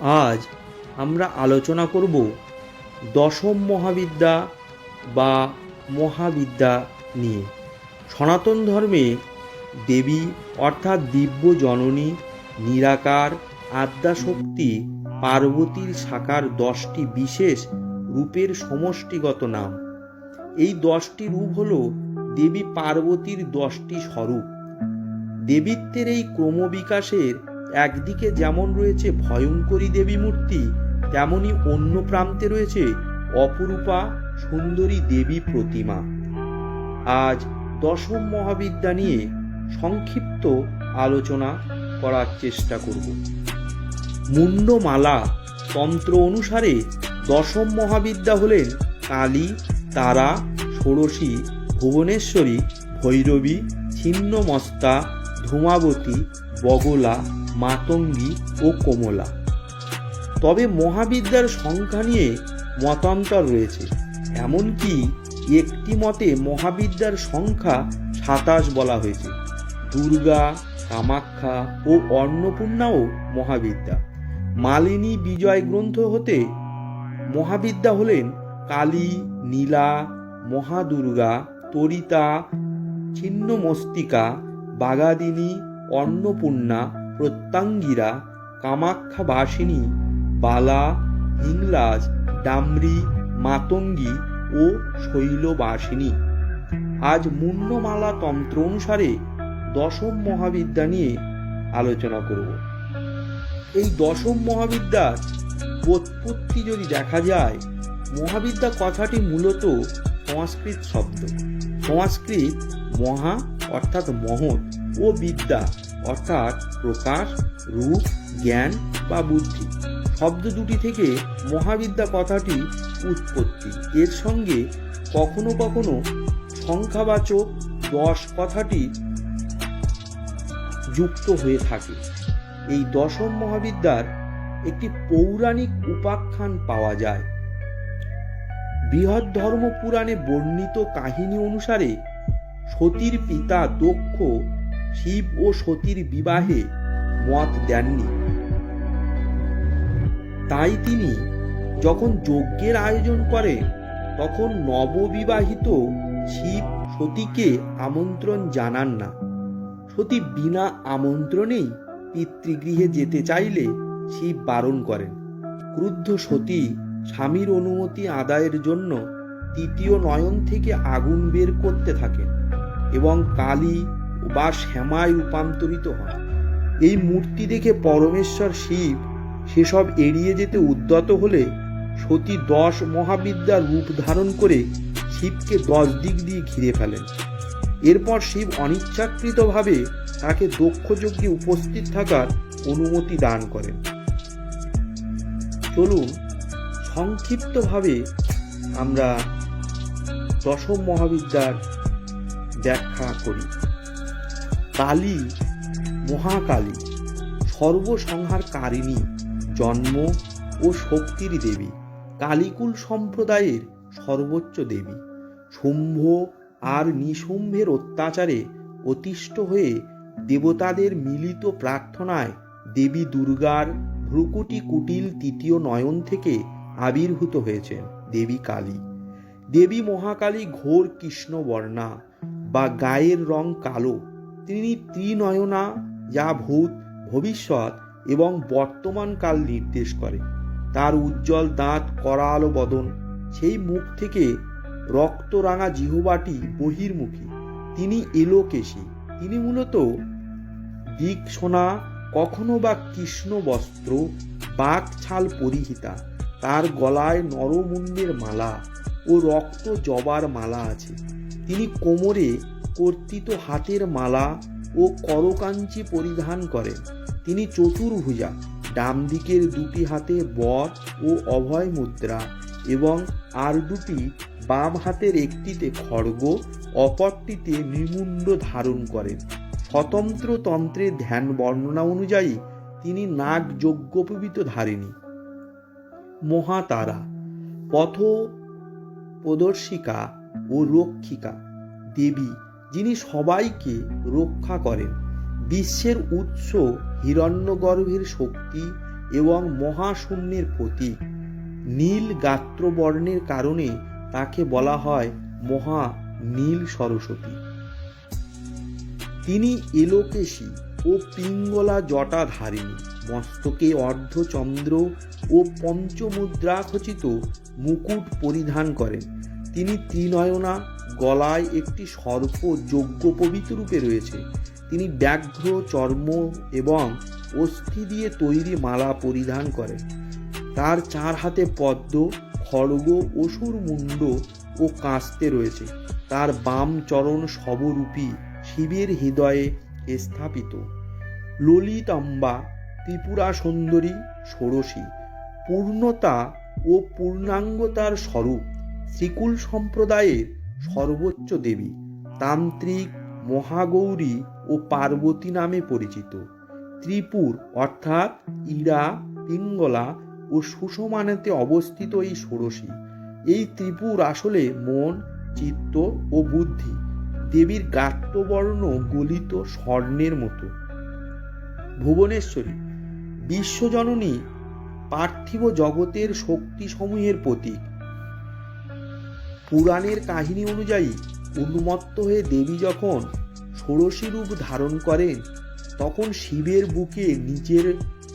আজ আমরা আলোচনা করব দশম মহাবিদ্যা বা মহাবিদ্যা নিয়ে। সনাতন ধর্মে দেবী অর্থাৎ দিব্য জননী, নিরাকার আদ্যাশক্তি পার্বতীর সাকার 10টি বিশেষ রূপের সমষ্টিগত নাম। এই 10টি রূপ হল দেবী পার্বতীর 10টি স্বরূপ। দেবীত্বের এই ক্রমবিকাশের একদিকে যেমন রয়েছে ভয়ঙ্করী দেবী মূর্তি, তেমনি অন্য প্রান্তে রয়েছে অপরূপা সুন্দরী দেবী প্রতিমা। আজ দশম মহাবিদ্যা নিয়ে সংক্ষিপ্ত আলোচনা করার চেষ্টা করব। মুন্ডমালা তন্ত্র অনুসারে দশম মহাবিদ্যা হলেন কালী, তারা, ষোড়শী, ভুবনেশ্বরী, ভৈরবী, ছিন্নমস্তা, ধূমাবতী, বগলা, মাতঙ্গী ও কমলা। তবে মহাবিদ্যার সংখ্যা নিয়ে মতান্তর রয়েছে। এমনকি একটি মতে মহাবিদ্যার সংখ্যা 27 বলা হয়েছে। দুর্গা, কামাখ্যা ও অন্নপূর্ণাও মহাবিদ্যা। মালিনী বিজয় গ্রন্থ হতে মহাবিদ্যা হলেন কালী, নীলা, মহাদুর্গা, তরিতা, ছিন্নমস্তিকা, বাগাদিনী, অন্নপূর্ণা, প্রত্যঙ্গিরা, কামাখ্যাবাসিনী, বালা, হিংলাজ, ডামরি, মাতঙ্গী ও শৈলবাসিনী। আজ মুন্ডমালা তন্ত্র অনুসারে দশম মহাবিদ্যা নিয়ে আলোচনা করব। এই দশম মহাবিদ্যার উৎপত্তি যদি দেখা যায়, মহাবিদ্যা কথাটি মূলত সংস্কৃত শব্দ। সংস্কৃত মহা অর্থাৎ মহৎ ও বিদ্যা অর্থাৎ প্রকাশ, রূপ, জ্ঞান বা বুদ্ধি শব্দ দুটি থেকে মহাবিদ্যা কথাটি উৎপত্তি। এর সঙ্গে কখনো কখনো সংখ্যাবাচক 10 কথাটি যুক্ত হয়ে থাকে। এই দশম মহাবিদ্যার একটি পৌরাণিক উপাখ্যান পাওয়া যায়। বৃহৎ ধর্ম পুরাণে বর্ণিত কাহিনী অনুসারে সতীর পিতা দক্ষ শিব ও সতীর বিবাহে মত দেননি। তাই তিনি যখন যজ্ঞের আয়োজন করেন, তখন নববিবাহিত শিব সতীকে আমন্ত্রণ জানান না। সতী বিনা আমন্ত্রণেই পিতৃগৃহে যেতে চাইলে শিব বারণ করেন। ক্রুদ্ধ সতী স্বামীর অনুমতি আদায়ের জন্য তৃতীয় নয়ন থেকে আগুন বের করতে থাকেন এবং কালী বা শ্যামায় রূপান্তরিত হন। এই মূর্তি দেখে পরমেশ্বর শিব সেসব এড়িয়ে যেতে উদ্যত হলে সতী 10 মহাবিদ্যার রূপ ধারণ করে শিবকে 10 দিক দিয়ে ঘিরে ফেলেন। এরপর শিব অনিচ্ছাকৃতভাবে তাকে দক্ষ যজ্ঞে উপস্থিত থাকার অনুমতি দান করেন। চলুন সংক্ষিপ্তভাবে আমরা দশম মহাবিদ্যার ব্যাখ্যা করি। কালী, মহাকালী সর্বসংহারকারিণী, জন্ম ও শক্তির দেবী, কালীকুল সম্প্রদায়ের সর্বোচ্চ দেবী। শুম্ভ আর নিশুম্ভের অত্যাচারে অতিষ্ঠ হয়ে দেবতাদের মিলিত প্রার্থনায় দেবী দুর্গার ভ্রুকুটি কুটিল তৃতীয় নয়ন থেকে আবির্ভূত হয়েছেন দেবী কালী। দেবী মহাকালী ঘোর কৃষ্ণবর্ণা বা গায়ের রং কালো। তিনি ত্রিনয়না, যা ভূত, ভবিষ্যৎ এবং বর্তমান কাল নির্দেশ করে। তার উজ্জ্বল দাঁত, করাল বদন, সেই মুখ থেকে রক্তরাঙা জিহ্বাটি বহির্মুখী। তিনি এলোকেশী। তিনি মূলত দিক সোনা, কখনো বা কৃষ্ণ বস্ত্র, বাঘ ছাল পরিহিতা। তার গলায় নরমুণ্ডের মালা ও রক্ত জবার মালা আছে। তিনি কোমরে কর্তিত হাতের মালা ও করকাঞ্চি পরিধান করেন। তিনি চতুর্ভুজা, ডান দিকের দুটি হাতে বর ও অভয় মুদ্রা এবং আর দুটি বাম হাতের একটিতে খড়গ, অপরটিতে নৃমুণ্ড ধারণ করেন। স্বতন্ত্র তন্ত্রের ধ্যান বর্ণনা অনুযায়ী তিনি নাগ যজ্ঞোপবীত ধারিণী। মহাতারা পথ প্রদর্শিকা ও রক্ষিকা দেবী, যিনি সবাইকে রক্ষা করেন। বিশ্বের উৎস, হিরণ্যগর্ভের শক্তি, এবং মহাশূন্যের প্রতীক। নীল গাত্রবর্ণের কারণে তাকে বলা হয় মহা নীল সরস্বতী। তিনি এলোকেশী ও পিঙ্গলা জটাধারিণী, মস্তকে অর্ধচন্দ্র ও পঞ্চমুদ্রাখচিত মুকুট পরিধান করেন। তিনি ত্রিনয়না, গলায় একটি সর্প যজ্ঞোপবীত রূপে রয়েছে। তিনি ব্যাঘ্র চর্ম এবং অস্থি দিয়ে তৈরি মালা পরিধান করেন। তার 4 হাতে পদ্ম, খড়গ, অসুর মুণ্ড ও কাস্তে রয়েছে। তার বাম চরণ শবরূপী শিবের হৃদয়ে স্থাপিত। ললিতাম্বা, ত্রিপুরা সুন্দরী, ষোড়শী, পূর্ণতা ও পূর্ণাঙ্গতার স্বরূপ, শ্রীকুল সম্প্রদায়ের সর্বোচ্চ দেবী, তান্ত্রিক, মহাগৌরী ও পার্বতী নামে পরিচিত। ত্রিপুর অর্থাৎ ইরা, পিঙ্গলা ও সুষমানেতে অবস্থিত এই ষোড়শী। এই ত্রিপুর আসলে মন, চিত্ত ও বুদ্ধি। দেবীর গাত্রবর্ণ গলিত স্বর্ণের মতো। ভুবনেশ্বরী, বিশ্বজননী, পার্থিব জগতের শক্তিসমূহের প্রতীক। পুরাণের কাহিনী অনুযায়ী উন্মত্ত হয়ে দেবী যখন ষোড়শী রূপ ধারণ করেন, তখন শিবের বুকে নিজের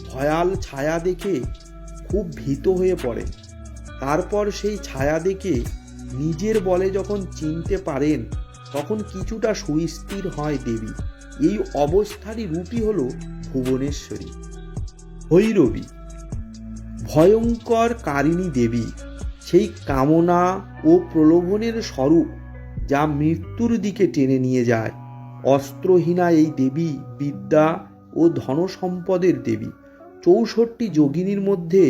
ভয়াল ছায়া দেখে খুব ভীত হয়ে পড়েন। তারপর সেই ছায়া দেখে নিজের বলে যখন চিনতে পারেন, তখন কিছুটা সুস্থির হয় দেবী। এই অবস্থারই রূপই হল ভুবনেশ্বরী। ভৈরবী, ভয়ঙ্কর কারিণী দেবী, সেই কামনা ও প্রলোভনের স্বরূপ যা মৃত্যুর দিকে টেনে নিয়ে যায়। অস্ত্রহীনা এই দেবী বিদ্যা ও ধনসম্পদের দেবী। 64 যোগিনীর মধ্যে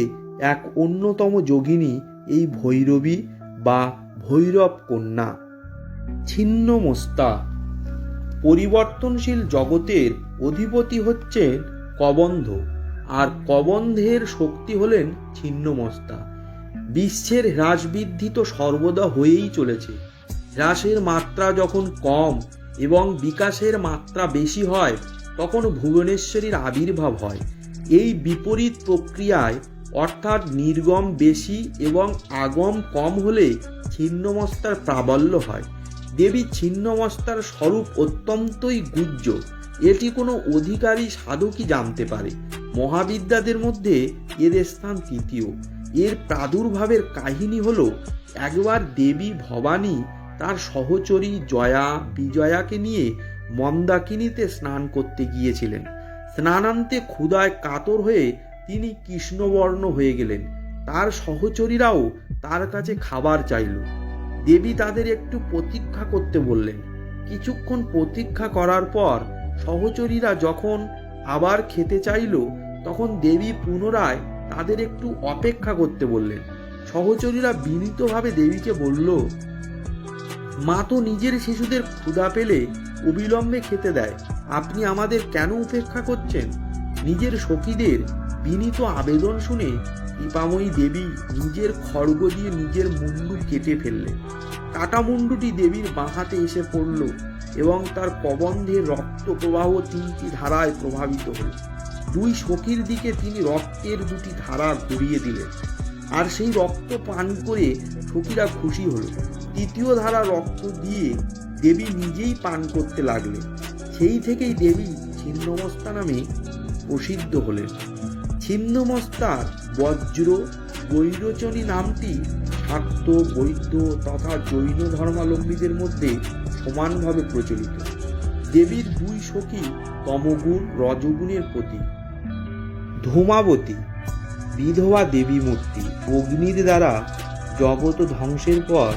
এক অন্যতম যোগিনী এই ভৈরবী বা ভৈরব কন্যা। ছিন্নমস্তা, পরিবর্তনশীল জগতের অধিপতি হচ্ছেন কবন্ধ, আর কবন্ধের শক্তি হলেন ছিন্নমস্তা। বিশ্বের হ্রাস বৃদ্ধি তো সর্বদা হয়েই চলেছে। হ্রাসের মাত্রা যখন কম এবং বিকাশের মাত্রা বেশি হয়, তখন ভুবনেশ্বরীর আবির্ভাব হয়। এই বিপরীত প্রক্রিয়ায় অর্থাৎ নির্গম বেশি এবং আগম কম হলে ছিন্নমস্তার প্রাবল্য হয়। দেবী ছিন্নমস্তার স্বরূপ অত্যন্তই গুহ্য। এটি কোনো অধিকারী সাধকই জানতে পারে। মহাবিদ্যাদের মধ্যে এর স্থান তৃতীয়। এর প্রাদুর্ভাবের কাহিনী হল, একবার দেবী ভবানী তার সহচরী জয়া, বিজয়াকে নিয়ে মন্দাকিনীতে স্নান করতে গিয়েছিলেন। স্নানান্তে ক্ষুধায় কাতর হয়ে তিনি কৃষ্ণবর্ণ হয়ে গেলেন। তার সহচরীরাও তার কাছে খাবার চাইল। দেবী তাদের একটু প্রতীক্ষা করতে বললেন। কিছুক্ষণ প্রতীক্ষা করার পর সহচরীরা যখন আবার খেতে চাইল, তখন দেবী পুনরায় তাদের একটু অপেক্ষা করতে বললেন। সহচরীরা বিনীতভাবে দেবীকে বলল, মা তো নিজের শিশুদের ক্ষুধা পেলে অবিলম্বে খেতে দেয়, আপনি আমাদের কেন উপেক্ষা করছেন? নিজের সখীদের বিনীত আবেদন শুনে কৃপাময়ী দেবী নিজের খড়গ দিয়ে নিজের মুন্ডু কেটে ফেললেন। কাটা মুন্ডুটি দেবীর বাঁ হাতে এসে পড়ল এবং তার কবন্ধের রক্ত প্রবাহ 3টি ধারায় প্রভাবিত হল। 2 সখীর দিকে তিনি রক্তের 2টি ধারা ঘুরিয়ে দিলেন, আর সেই রক্ত পান করে সখীরা খুশি হল। 3য় ধারা রক্ত দিয়ে দেবী নিজেই পান করতে লাগলেন। সেই থেকেই দেবী ছিন্নমস্তা নামে প্রসিদ্ধ হলেন। ছিন্নমস্তার বজ্র বৈরোচনী নামটি শাক্ত, বৌদ্ধ তথা জৈন ধর্মাবলম্বীদের মধ্যে সমানভাবে প্রচলিত। দেবীর 2 সখী তমগুণ, রজগুণের প্রতীক। ধূমাবতী, বিধবা দেবী মূর্তি, অগ্নির দ্বারা জগৎ ধ্বংসের পর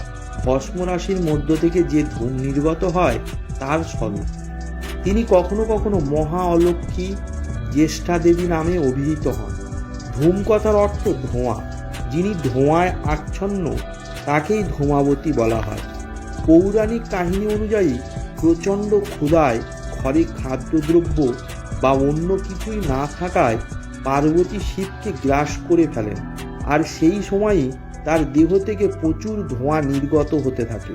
ভস্মরাশির মধ্য থেকে যে ধূম নির্গত হয় তার স্বরূপ। তিনি কখনো কখনো মহা অলক্ষ্মী, জ্যেষ্ঠা দেবী নামে অভিহিত হন। ধূম কথার অর্থ ধোঁয়া। যিনি ধোঁয়ায় আচ্ছন্ন তাকেই ধূমাবতী বলা হয়। পৌরাণিক কাহিনী অনুযায়ী প্রচণ্ড ক্ষুধায় ঘরে খাদ্যদ্রব্য বা অন্য কিছুই না থাকায় পার্বতী শিবকে গ্রাস করে ফেলেন, আর সেই সময়ই তার দেহ থেকে প্রচুর ধোঁয়া নির্গত হতে থাকে।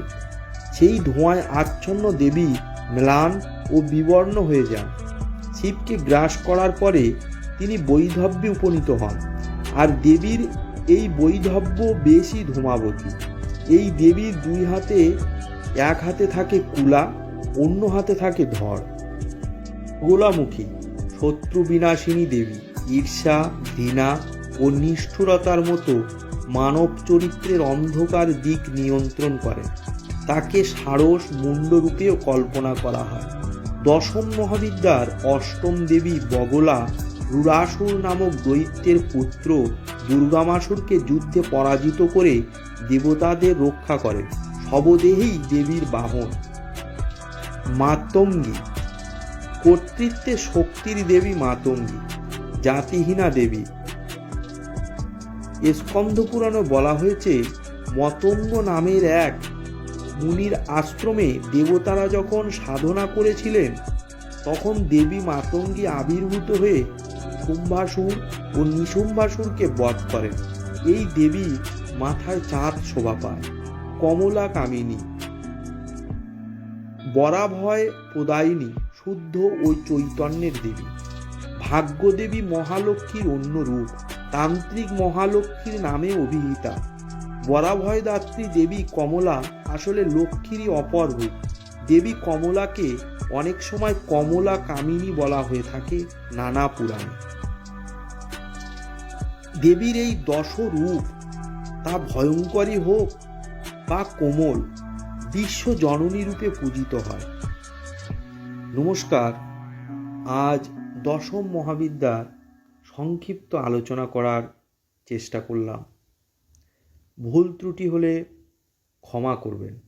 সেই ধোঁয়ায় আচ্ছন্ন দেবী ম্লান ও বিবর্ণ হয়ে যান। শিবকে গ্রাস করার পরে তিনি বৈধব্যে উপনীত হন। আর দেবীর এই বৈধব্য বেশি ধূমাবতী। এই দেবীর দুই হাতে, এক হাতে থাকে কুলা, অন্য হাতে থাকে ধর। গোলামুখী শত্রু বিনাশিনী দেবী ঈর্ষা, ঘৃণা ও নিষ্ঠুরতার মতো মানব চরিত্রের অন্ধকার দিক নিয়ন্ত্রণ করেন। তাকে ষাড়শ মুন্ডরূপেও কল্পনা করা হয়। দশম মহাবিদ্যার অষ্টম দেবী বগলা রুরাসুর নামক দৈত্যের পুত্র দুর্গামাসুরকে যুদ্ধে পরাজিত করে দেবতাদের রক্ষা করেন। শবদেহেই দেবীর বাহন। মাতঙ্গী কর্তৃত্বে শক্তির দেবী মাতঙ্গী, জাতিহীনা দেবী। স্কন্দ পুরাণে বলা হয়েছে, মতঙ্গ নামের এক মুনির আশ্রমে দেবতারা যখন সাধনা করেছিলেন, তখন দেবী মাতঙ্গী আবির্ভূত হয়ে শুম্ভাসুর ও নিশুম্ভাসুরকে বধ করেন। এই দেবী মাথায় চাঁদ শোভা পায়। কমলা কামিনী বরাভয় প্রদায়িনী শুদ্ধ ও চৈতন্যের দেবী। ভাগ্যদেবী মহালক্ষ্মীর অন্য রূপ, তান্ত্রিক মহালক্ষ্মীর নামে অভিহিতা। বরাভয়দাত্রী দেবী কমলা আসলে লক্ষ্মীরই অপর রূপ। দেবী কমলাকে অনেক সময় কমলা কামিনী বলা হয়ে থাকে নানা পুরাণে। দেবীর এই দশ রূপ, তা ভয়ঙ্করী হোক বা কোমল, বিশ্ব জননী রূপে পূজিত হয়। নমস্কার, আজ দশম মহাবিদ্যার সংক্ষিপ্ত আলোচনা করার চেষ্টা করলাম। ভুল ত্রুটি হলে ক্ষমা করবেন।